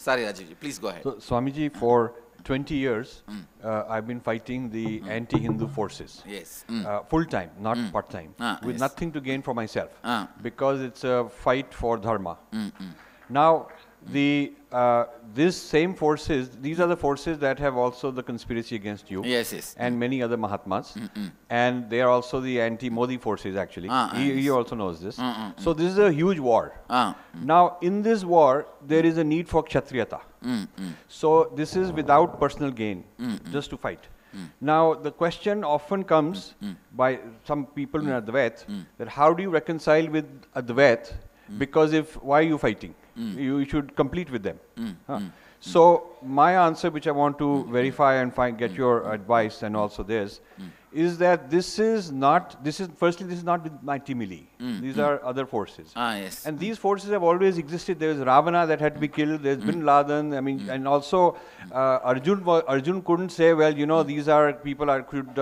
Sorry, Rajivji, please go ahead. So, Swamiji, for 20 years, I've been fighting the anti-Hindu forces. Yes. Full time, not part time, with yes. nothing to gain for myself, because it's a fight for dharma. Now, these same forces, these are the forces that have also the conspiracy against you, Yes, yes. and many other Mahatmas, and they are also the anti-Modi forces actually. He also knows this. So this is a huge war. Now, in this war, there is a need for Kshatriyata. So this is without personal gain, just to fight. Now, the question often comes by some people in Advait, that how do you reconcile with Advait? Because why are you fighting? You should complete with them. So my answer, which I want to verify and get your advice and also this, is that firstly, this is not with my Timili. These are other forces. Yes. And these forces have always existed. There is Ravana that had to be killed. There's Bin Laden. I mean, and also Arjun couldn't say, well, you know, these are people could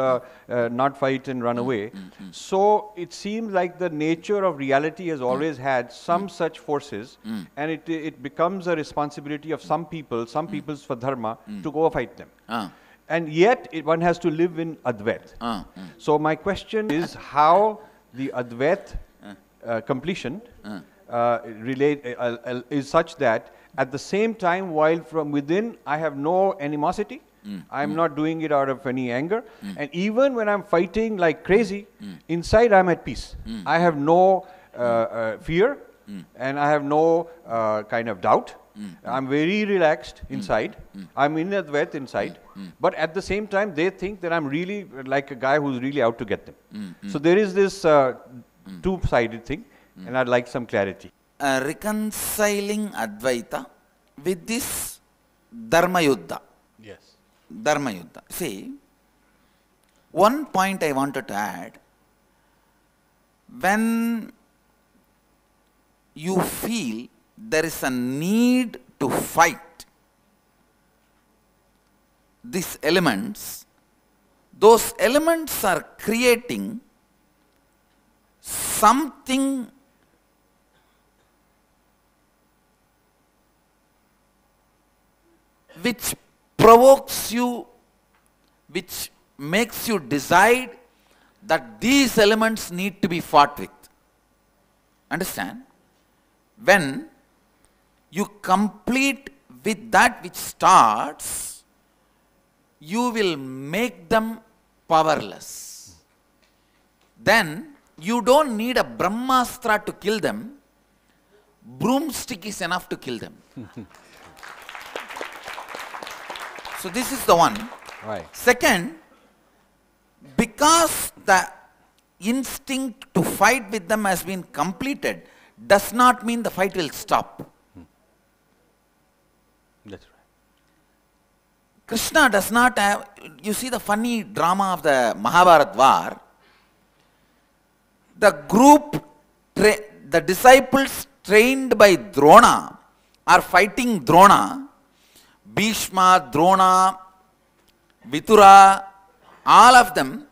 not fight and run away. So it seems like the nature of reality has always had some such forces, and it becomes a responsibility of some people's for dharma to go fight them. And yet, one has to live in Advait. So my question is how the Advait completion is such that at the same time, while from within I have no animosity, I'm not doing it out of any anger, and even when I'm fighting like crazy, inside I'm at peace. I have no fear, and I have no kind of doubt. I'm very relaxed inside. I'm in Advait inside. But at the same time, they think that I'm really like a guy who's really out to get them. So there is this two-sided thing, and I'd like some clarity. Reconciling Advaita with this Dharma Yuddha. Yes. Dharma Yuddha. See, one point I wanted to add. When you feel there is a need to fight these elements, those elements are creating something which provokes you, which makes you decide that these elements need to be fought with. Understand? When you complete with that which starts, you will make them powerless. Then you don't need a Brahmastra to kill them. Broomstick is enough to kill them. So this is the one. Right. Second, because the instinct to fight with them has been completed, does not mean the fight will stop. That's right. Krishna does not have, you see the funny drama of the Mahabharata war, the group, the disciples trained by Drona are fighting Drona, Bhishma, Drona, Vitura, all of them,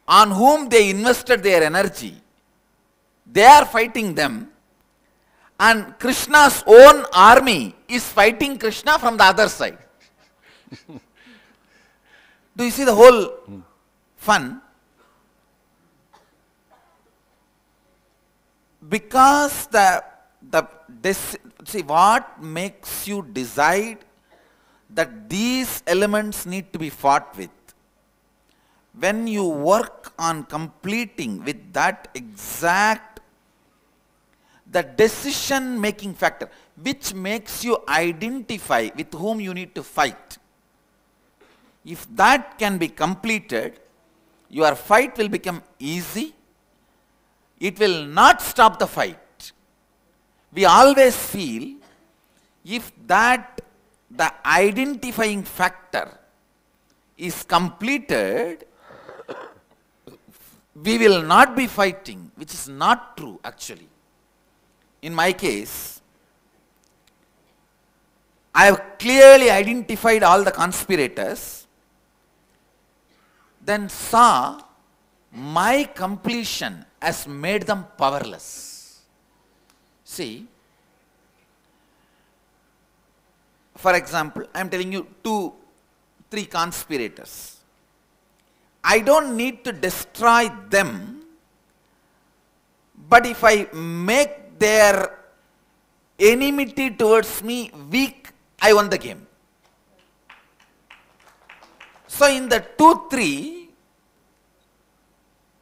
on whom they invested their energy. They are fighting them, and Krishna's own army is fighting Krishna from the other side. Do you see the whole fun? Because see, what makes you decide that these elements need to be fought with? When you work on completing with that exact, the decision making factor, which makes you identify with whom you need to fight. If that can be completed, your fight will become easy. It will not stop the fight. We always feel if that the identifying factor is completed, we will not be fighting, which is not true actually. In my case, I have clearly identified all the conspirators, then saw my completion has made them powerless. See, for example, I am telling you 2, 3 conspirators. I don't need to destroy them, but if I make their enmity towards me weak, I won the game. So in the 2, 3,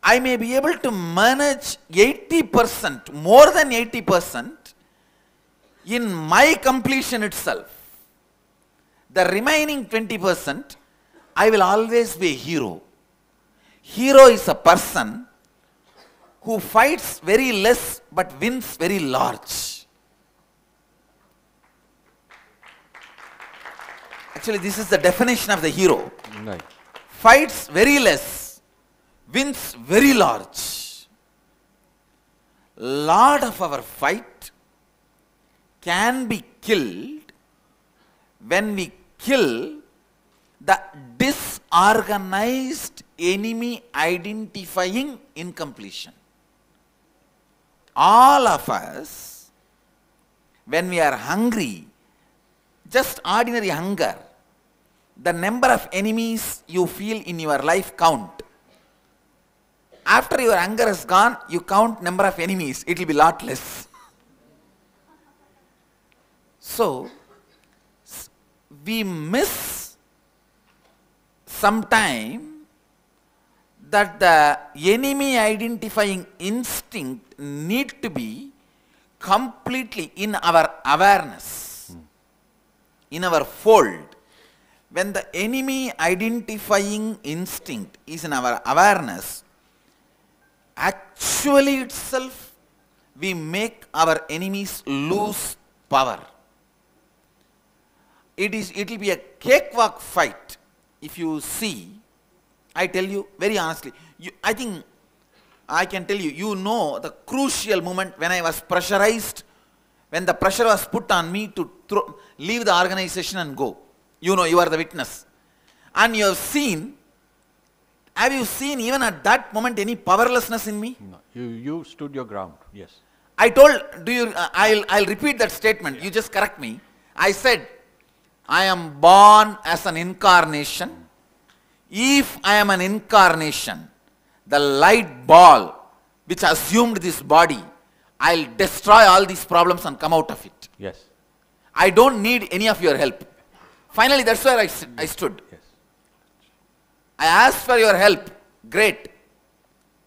I may be able to manage 80%, more than 80% in my completion itself. The remaining 20%, I will always be a hero. Hero is a person who fights very less but wins very large. Actually, this is the definition of the hero. Right. Fights very less, wins very large. Lot of our fight can be killed when we kill the disorganized enemy identifying incompletion. All of us, when we are hungry, just ordinary hunger, the number of enemies you feel in your life count. After your hunger is gone, you count number of enemies, it will be lot less. So, we miss sometime that the enemy identifying instinct need to be completely in our awareness, in our fold. When the enemy identifying instinct is in our awareness, actually itself we make our enemies lose power. It will be a cakewalk fight. If you see, I tell you very honestly, I think I can tell you, you know the crucial moment when I was pressurized, when the pressure was put on me to leave the organization and go. You know, you are the witness. And you have seen even at that moment any powerlessness in me? No, you stood your ground, yes. I told, I'll repeat that statement, you just correct me. I said, I am born as an incarnation. If I am an incarnation, the light ball which assumed this body, I'll destroy all these problems and come out of it. Yes. I don't need any of your help. Finally, that's where I stood. Yes. I asked for your help. Great.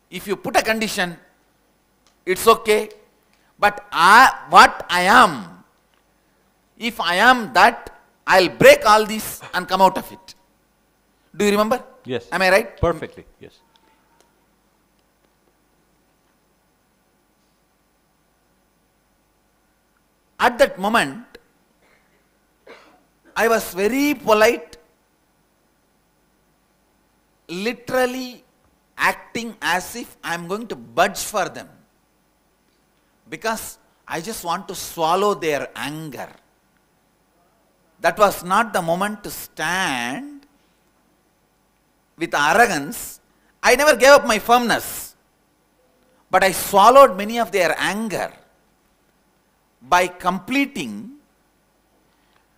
If you put a condition, it's okay. But what I am, if I am that, I'll break all this and come out of it. Do you remember? Yes. Am I right? Perfectly, yes. At that moment, I was very polite, literally acting as if I am going to budge for them. Because I just want to swallow their anger. That was not the moment to stand with arrogance. I never gave up my firmness. But I swallowed many of their anger by completing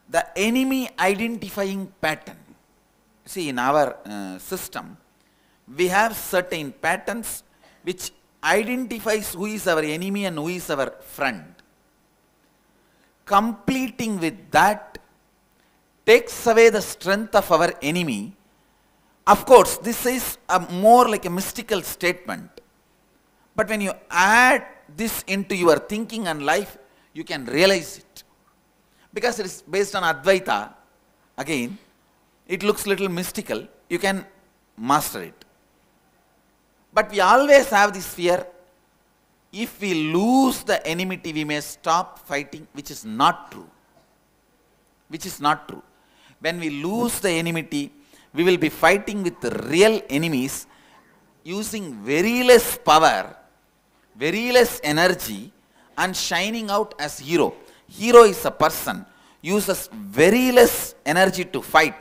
the enemy identifying pattern. See, in our system, we have certain patterns which identifies who is our enemy and who is our friend. Completing with that takes away the strength of our enemy. Of course, this is more like a mystical statement. But when you add this into your thinking and life, you can realize it. Because it is based on Advaita, again, it looks little mystical, you can master it. But we always have this fear, if we lose the enmity, we may stop fighting, which is not true. Which is not true. When we lose the enmity, we will be fighting with the real enemies, using very less power, very less energy, and shining out as hero. Hero is a person, uses very less energy to fight,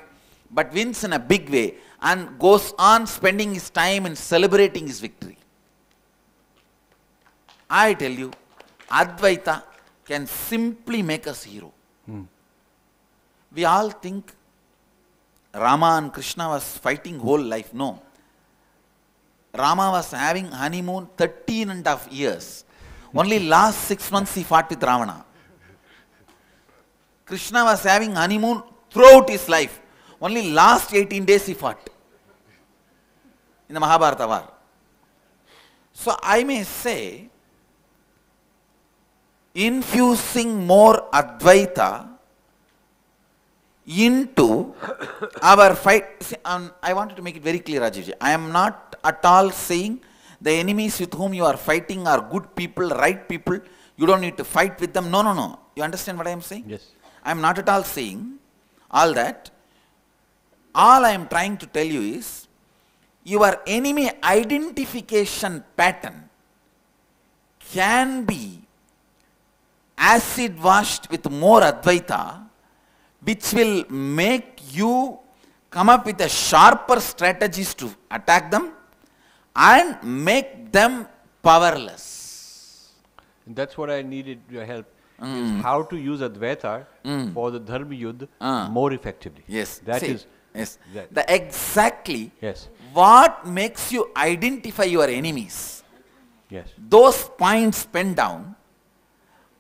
but wins in a big way and goes on spending his time in celebrating his victory. I tell you, Advaita can simply make us hero. We all think Rama and Krishna was fighting whole life. No. Rama was having honeymoon 13.5 years. Only last 6 months he fought with Ravana. Krishna was having honeymoon throughout his life. Only last 18 days he fought in the Mahabharata war. So I may say, infusing more Advaita into our fight. See, I wanted to make it very clear, Rajivji. I am not at all saying the enemies with whom you are fighting are good people, right people. You don't need to fight with them. No, no, no. You understand what I am saying? Yes. I am not at all saying all that. All I am trying to tell you is, your enemy identification pattern can be acid washed with more Advaita, which will make you come up with a sharper strategies to attack them and make them powerless. That's what I needed your help. Is how to use Advaita for the Dharma Yuddha more effectively. Yes. That See, is. yes. That. Exactly. Yes. What makes you identify your enemies? Yes. Those points pen down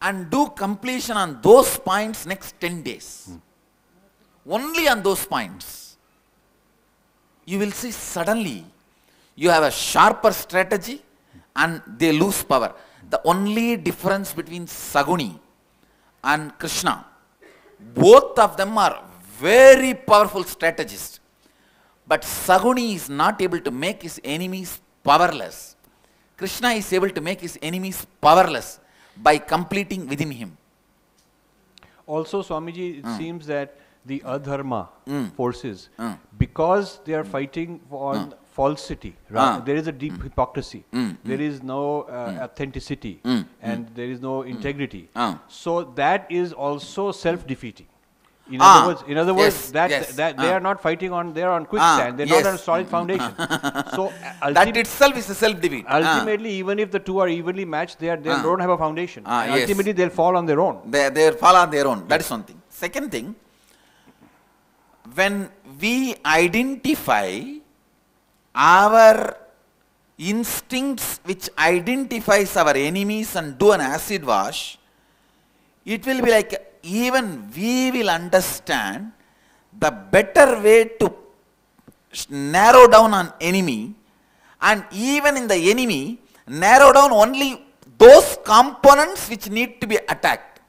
and do completion on those points next 10 days. Only on those points. You will see suddenly you have a sharper strategy and they lose power. The only difference between Saguni and Krishna, both of them are very powerful strategists. But Saguni is not able to make his enemies powerless. Krishna is able to make his enemies powerless by completing within him. Also, Swamiji, it seems that the adharma forces, because they are fighting on falsity, right? There is a deep hypocrisy. There is no authenticity, and there is no integrity. So that is also self-defeating. In other words, they are not fighting on, they are on quicksand. They are not on a solid foundation. So that itself is a self-defeat. Ultimately, even if the two are evenly matched, they don't have a foundation. Ultimately, they'll fall on their own. They'll fall on their own. That is one thing. Second thing, when we identify our instincts which identifies our enemies and do an acid wash, it will be like even we will understand the better way to narrow down an enemy, and even in the enemy narrow down only those components which need to be attacked.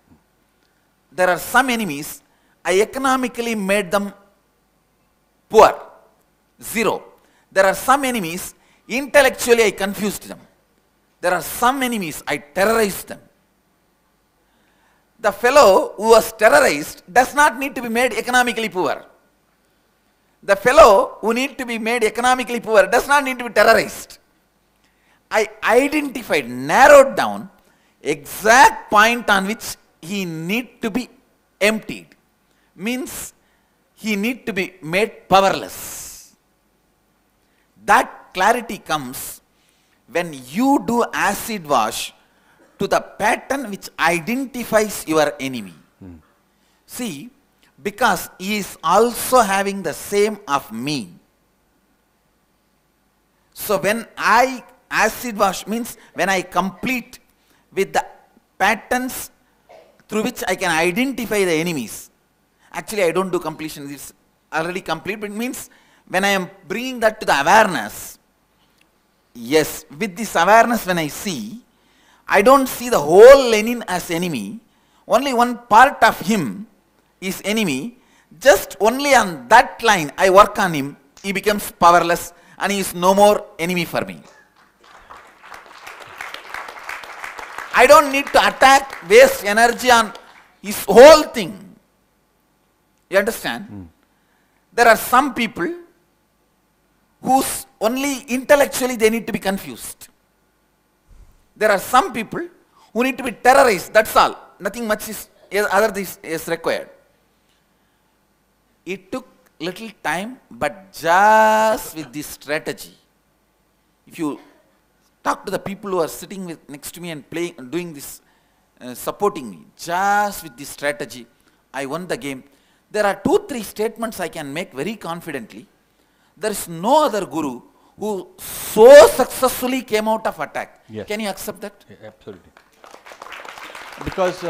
There are some enemies, I economically made them poor, zero. There are some enemies, intellectually I confused them. There are some enemies, I terrorized them. The fellow who was terrorized does not need to be made economically poor. The fellow who needs to be made economically poor does not need to be terrorized. I identified, narrowed down exact point on which he need to be emptied. Means he need to be made powerless. That clarity comes when you do acid wash to the pattern which identifies your enemy. See, because he is also having the same of me. So when I acid wash, means when I complete with the patterns through which I can identify the enemies. Actually, I don't do completion, it's already complete, but it means when I am bringing that to the awareness, yes, with this awareness when I see, I don't see the whole Lenin as enemy, only one part of him is enemy, just only on that line I work on him, he becomes powerless and he is no more enemy for me. I don't need to attack, waste energy on his whole thing. You understand? There are some people whose only intellectually they need to be confused. There are some people who need to be terrorized, that's all. Nothing much is required. It took little time, but just with this strategy, if you talk to the people who are sitting next to me and playing, doing this, supporting me, just with this strategy, I won the game. There are 2-3 statements I can make very confidently. There is no other guru who so successfully came out of attack. Yes. Can you accept that? Yeah, absolutely. Because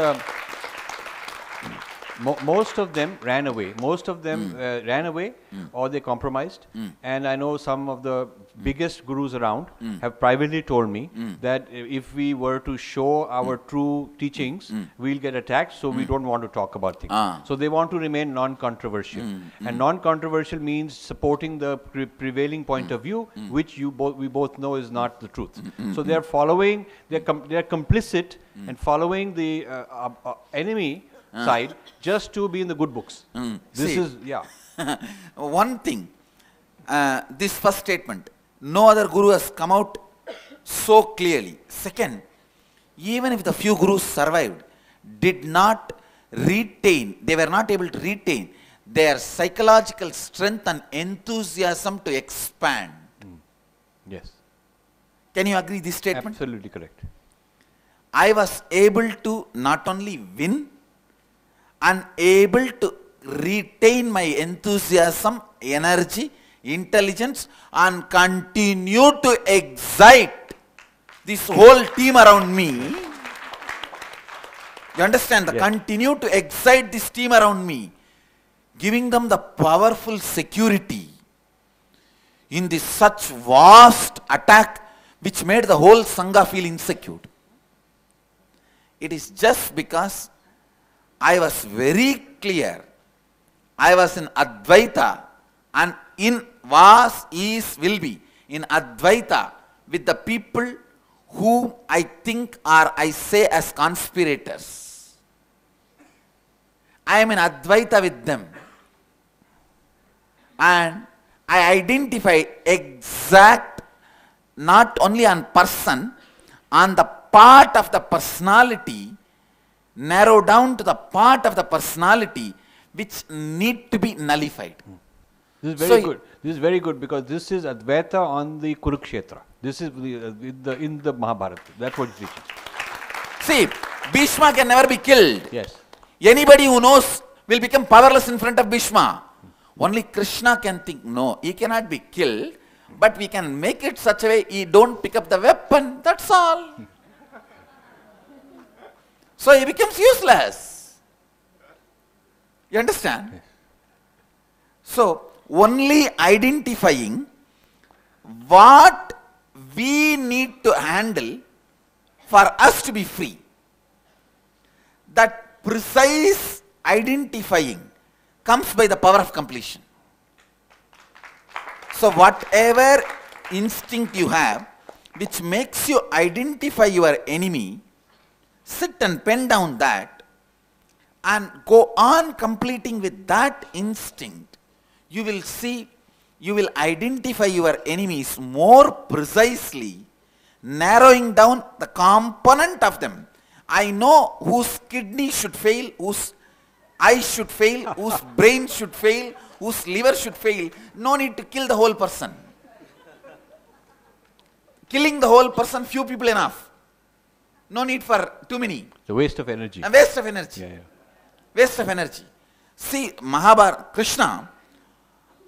most of them ran away. Most of them ran away or they compromised. And I know some of the biggest gurus around have privately told me that if we were to show our true teachings, we'll get attacked, so we don't want to talk about things. So they want to remain non-controversial. And non-controversial means supporting the prevailing point of view, which we both know is not the truth. So they're following, they're complicit and following the enemy side just to be in the good books. This is, yeah. One thing, this first statement, no other guru has come out so clearly. Second, even if the few gurus survived, did not retain, they were not able to retain their psychological strength and enthusiasm to expand. Yes. Can you agree this statement? Absolutely correct. I was able to not only win, and able to retain my enthusiasm, energy, intelligence, and continue to excite this whole team around me. You understand? Yes. Continue to excite this team around me, giving them the powerful security in this such vast attack which made the whole Sangha feel insecure. It is just because I was very clear. I was in Advaita and in was, is, will be in Advaita with the people whom I think are, I say, as conspirators. I am in Advaita with them. And I identify exact, not only on person, on the part of the personality, narrow down to the part of the personality which need to be nullified. This is very good. This is very good because this is Advaita on the Kurukshetra. This is in the Mahabharata. That's what it teaches. See, Bhishma can never be killed. Yes. Anybody who knows will become powerless in front of Bhishma. Only Krishna can think, no, he cannot be killed, but we can make it such a way he don't pick up the weapon. That's all. So he becomes useless. You understand? Yes. So only identifying what we need to handle for us to be free. That precise identifying comes by the power of completion. So whatever instinct you have which makes you identify your enemy, sit and pen down that and go on completing with that instinct. You will see, you will identify your enemies more precisely, narrowing down the component of them. I know whose kidney should fail, whose eye should fail, whose brain should fail, whose liver should fail. No need to kill the whole person. Killing the whole person, few people enough. No need for too many. The waste of energy. A waste of energy. Yeah, yeah. Waste of energy. See, Mahabharata, Krishna,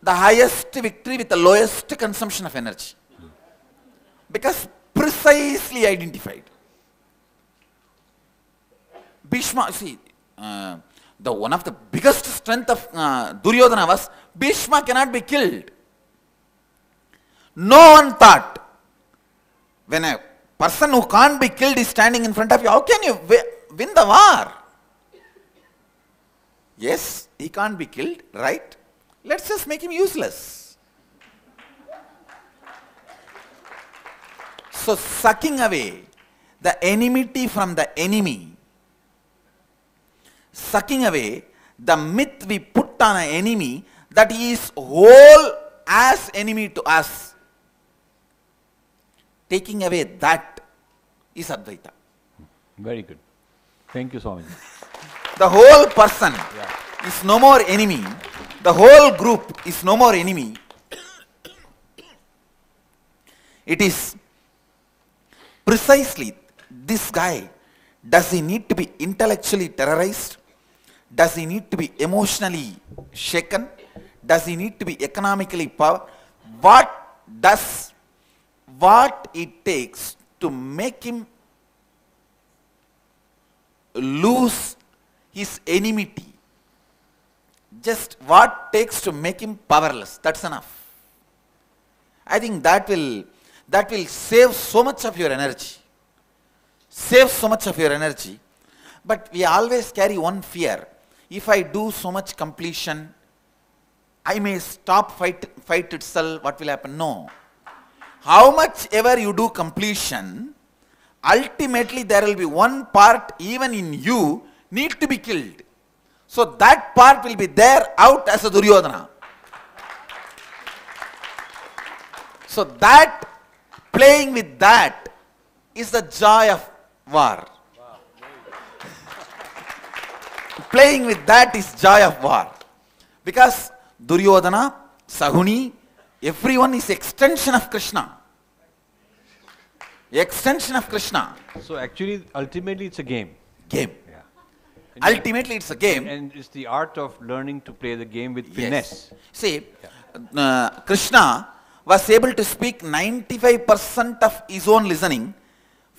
the highest victory with the lowest consumption of energy. Because precisely identified. Bhishma, see, one of the biggest strength of Duryodhana was Bhishma cannot be killed. No one thought, when a person who can't be killed is standing in front of you, how can you win the war? Yes, he can't be killed, right? Let's just make him useless. So sucking away the enmity from the enemy, sucking away the myth we put on an enemy that he is whole as enemy to us. Taking away that is Advaita. Very good. Thank you, Swami. The whole person is no more enemy. The whole group is no more enemy. It is precisely this guy. Does he need to be intellectually terrorized? Does he need to be emotionally shaken? Does he need to be economically power? What it takes to make him lose his enmity? Just what takes to make him powerless? That's enough. I think that will save so much of your energy. Save so much of your energy. But we always carry one fear. If I do so much completion, I may stop fight itself. What will happen? No. How much ever you do completion, ultimately there will be one part even in you need to be killed. So that part will be there out as a Duryodhana. So that, playing with that is the joy of war. Playing with that is joy of war. Because Duryodhana, Sahuni, everyone is extension of Krishna. Extension of Krishna. So actually, ultimately it's a game. Game. Yeah. Ultimately it's a game. And it's the art of learning to play the game with finesse. See, Krishna was able to speak 95% of his own listening.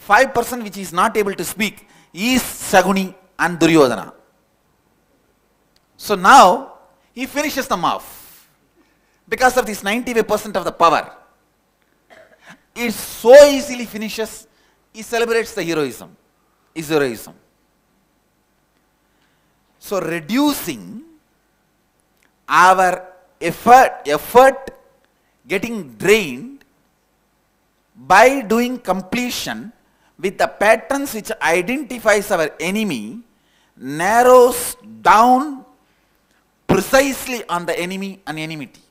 5% which he is not able to speak is Saguni and Duryodhana. So now, he finishes them off. Because of this 95% of the power. It so easily finishes, he celebrates the heroism. His heroism. So reducing our effort getting drained by doing completion with the patterns which identifies our enemy narrows down precisely on the enemy and enmity.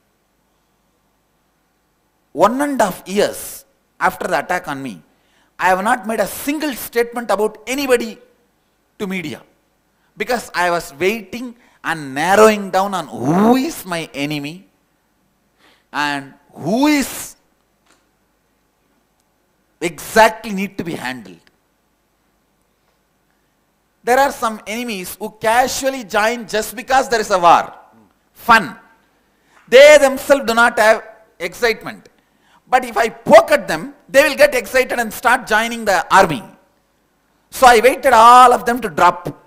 1.5 years after the attack on me, I have not made a single statement about anybody to media. Because I was waiting and narrowing down on who is my enemy and who is exactly need to be handled. There are some enemies who casually join just because there is a war. Fun. They themselves do not have excitement. But if I poke at them, they will get excited and start joining the army. So I waited all of them to drop.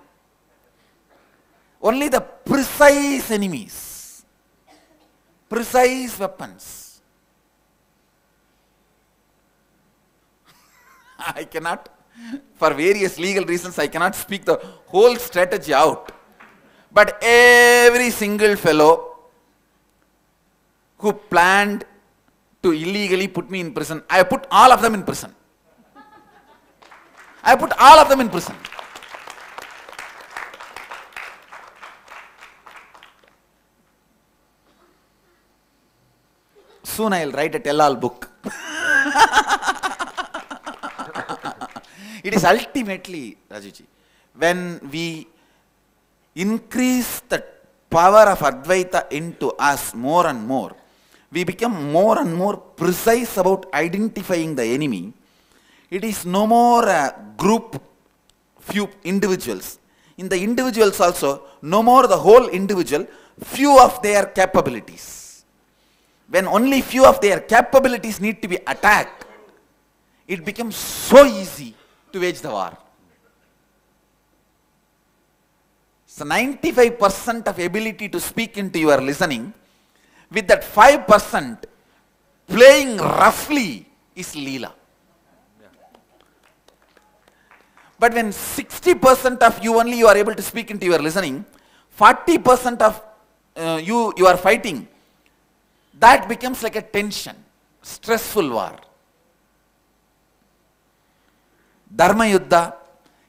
Only the precise enemies, precise weapons. I cannot, for various legal reasons, I cannot speak the whole strategy out. But every single fellow who planned to illegally put me in prison, I put all of them in prison. I put all of them in prison. Soon I will write a tell-all book. It is ultimately, Rajuji, when we increase the power of Advaita into us more and more, we become more and more precise about identifying the enemy. It is no more a group, few individuals. In the individuals also, no more the whole individual, few of their capabilities. When only few of their capabilities need to be attacked, it becomes so easy to wage the war. So 95% of ability to speak into your listening, with that 5% playing roughly is Leela. But when 60% of you only you are able to speak into your listening, 40% of you are fighting, that becomes like a tension, stressful war. Dharma Yuddha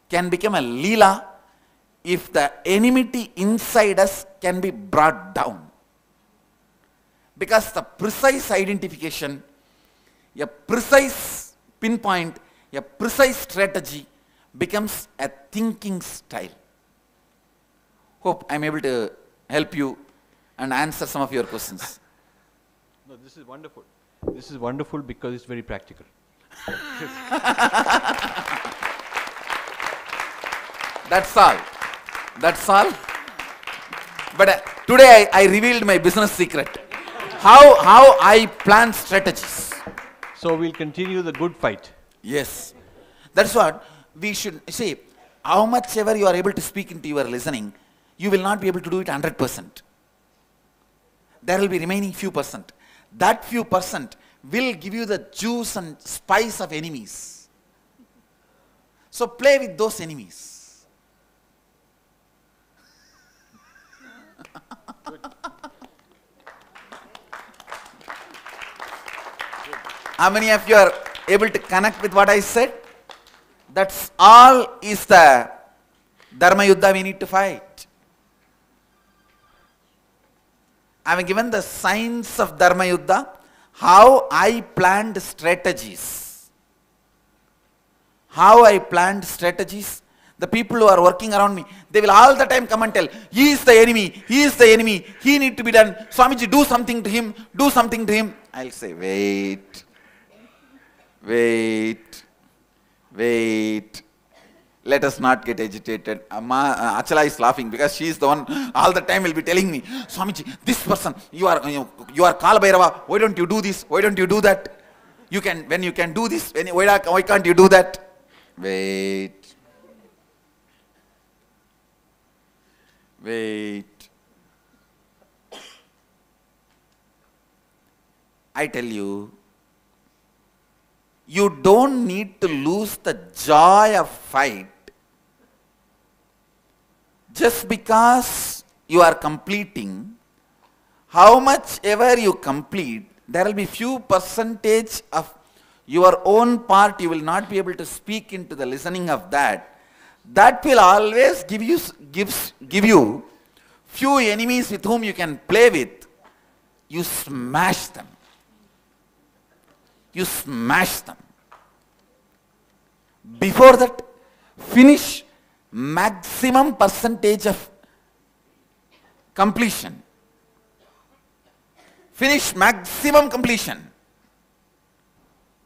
can become a Leela if the enmity inside us can be brought down. Because the precise identification, a precise pinpoint, a precise strategy becomes a thinking style. Hope I am able to help you and answer some of your questions. No, this is wonderful. This is wonderful because it's very practical. That's all. That's all. But today I revealed my business secret. How I plan strategies. So we'll continue the good fight. Yes. That's what we should see. How much ever you are able to speak into your listening, you will not be able to do it 100%. There will be remaining few percent. That few percent will give you the juice and spice of enemies. So play with those enemies. How many of you are able to connect with what I said? That's all is the Dharma Yuddha we need to fight. I have given the signs of Dharma Yuddha, how I planned strategies. How I planned strategies. The people who are working around me, they will all the time come and tell, he is the enemy, he is the enemy, he need to be done. Swamiji, do something to him, do something to him. I'll say, wait. Let us not get agitated. Achala is laughing because she is the one all the time will be telling me, Swamiji, this person, you are Kala Bhairava, why don't you do this? Why don't you do that? When you can do this, why can't you do that? Wait. I tell you, you don't need to lose the joy of fight just because you are completing. How much ever you complete, there will be few percentage of your own part you will not be able to speak into the listening of that. That will always give you few enemies with whom you can play with. You smash them. You smash them. Before that, finish maximum percentage of completion. Finish maximum completion.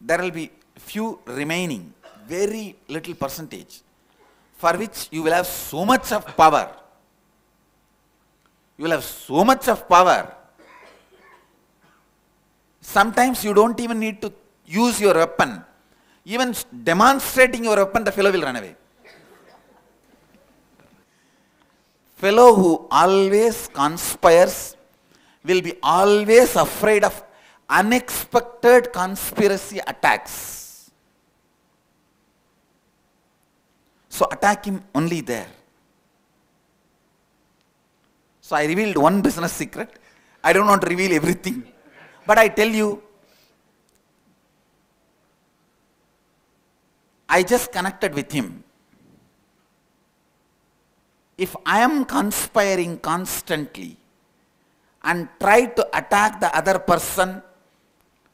There will be few remaining, very little percentage, for which you will have so much of power. You will have so much of power. Sometimes you don't even need to use your weapon. Even demonstrating your weapon, the fellow will run away. Fellow who always conspires will be always afraid of unexpected conspiracy attacks. So attack him only there. So I revealed one business secret. I don't want to reveal everything. But I tell you, I just connected with him. If I am conspiring constantly and try to attack the other person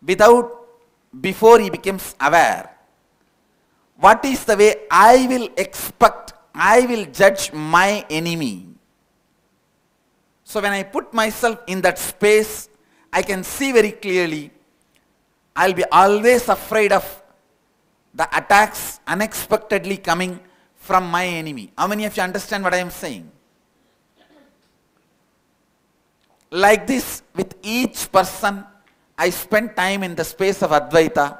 before he becomes aware, what is the way I will judge my enemy? So when I put myself in that space, I can see very clearly, I'll be always afraid of the attacks unexpectedly coming from my enemy. How many of you understand what I am saying? Like this, with each person, I spend time in the space of Advaita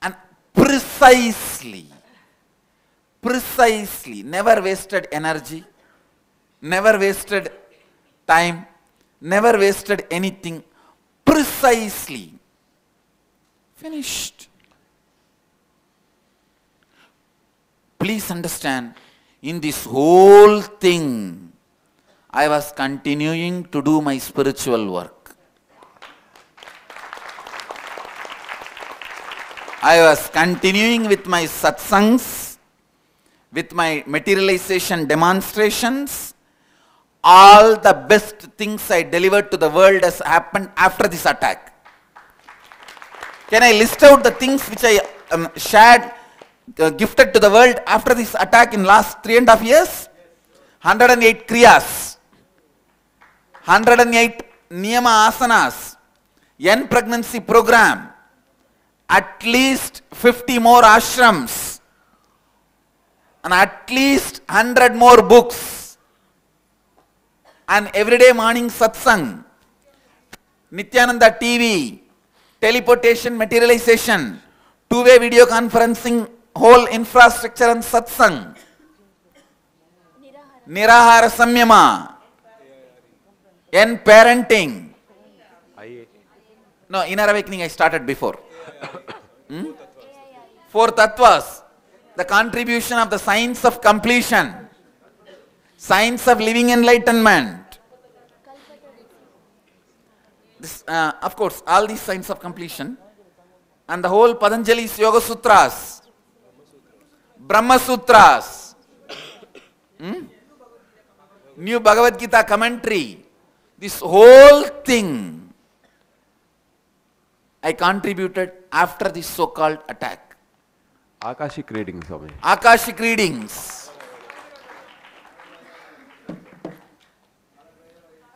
and precisely, never wasted energy, never wasted time, never wasted anything, precisely finished. Please understand, in this whole thing, I was continuing to do my spiritual work. I was continuing with my satsangs, with my materialization demonstrations. All the best things I delivered to the world has happened after this attack. Can I list out the things which I shared, gifted to the world after this attack in last 3.5 years? 108 kriyas, 108 niyama asanas, N pregnancy program, at least 50 more ashrams, and at least 100 more books. and everyday morning satsang, Nityananda TV, teleportation materialization, two-way video conferencing, whole infrastructure and satsang, Nirahara Samyama, N parenting. No, inner awakening I started before. Four tattvas, the contribution of the science of completion, science of living enlightenment. This, of course, all these science of completion, and the whole Patanjali's Yoga Sutras, Brahma Sutras, New Bhagavad Gita commentary, this whole thing I contributed after this so-called attack. Akashic readings, Swami. Akashic readings.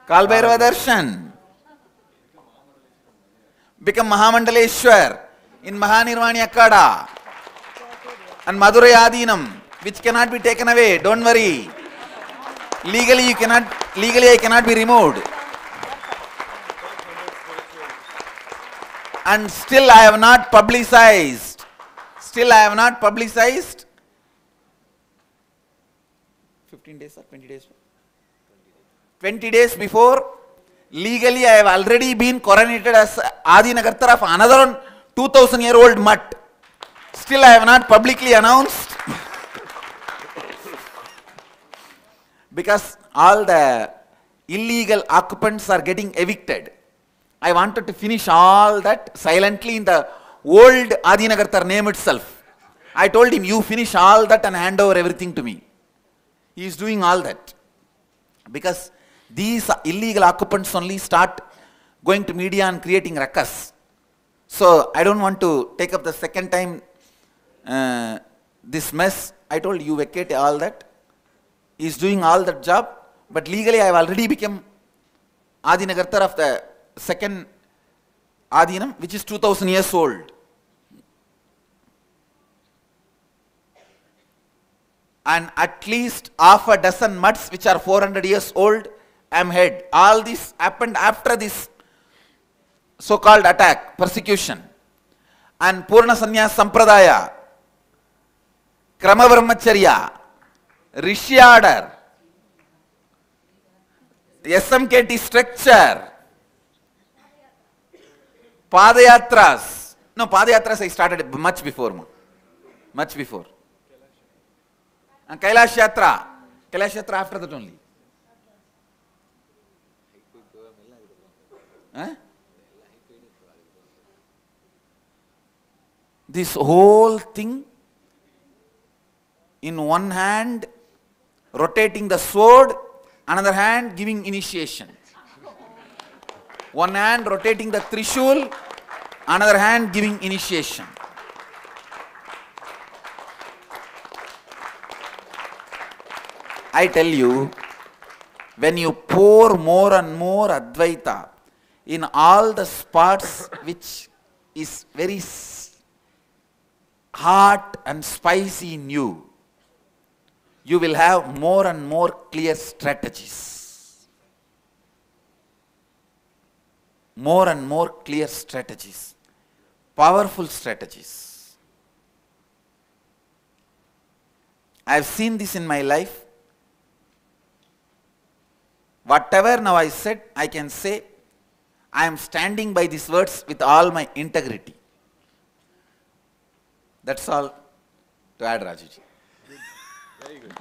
Kalbhairava Darshan. Become Mahamandaleshwar in Mahanirvani Akkada. And Madurai Adinam, which cannot be taken away. Don't worry. Legally I cannot be removed. And still I have not publicized. 15 days or 20 days? 20 days before, legally I have already been coronated as Adi Nagartar of another 2000-year-old mutt. Still I have not publicly announced. Because all the illegal occupants are getting evicted. I wanted to finish all that silently in the old Adinagartar name itself. I told him, you finish all that and hand over everything to me. He is doing all that. Because these illegal occupants only start going to media and creating ruckus. So I don't want to take up the second time this mess. I told you vacate all that. He is doing all that job. But legally I have already become Adinagartar of the second Adinam, which is 2000 years old. And at least half a dozen mutts which are 400 years old, I am head. All this happened after this so-called attack, persecution. And Purna Sannyas Sampradaya, Krama Brahmacharya, Rishi order, SMKT structure, Padayatras. No, Padayatras I started much before. Much before. And Kailash Yatra. Kailash Yatra after that only. Huh? This whole thing, in one hand rotating the sword, another hand giving initiation. One hand rotating the Trishul, another hand giving initiation. I tell you, when you pour more and more Advaita in all the spots which is very hot and spicy in you, you will have more and more clear strategies. More and more clear strategies. Powerful strategies. I have seen this in my life. Whatever now I said, I can say, I am standing by these words with all my integrity. That's all to add, Rajuji. Very good.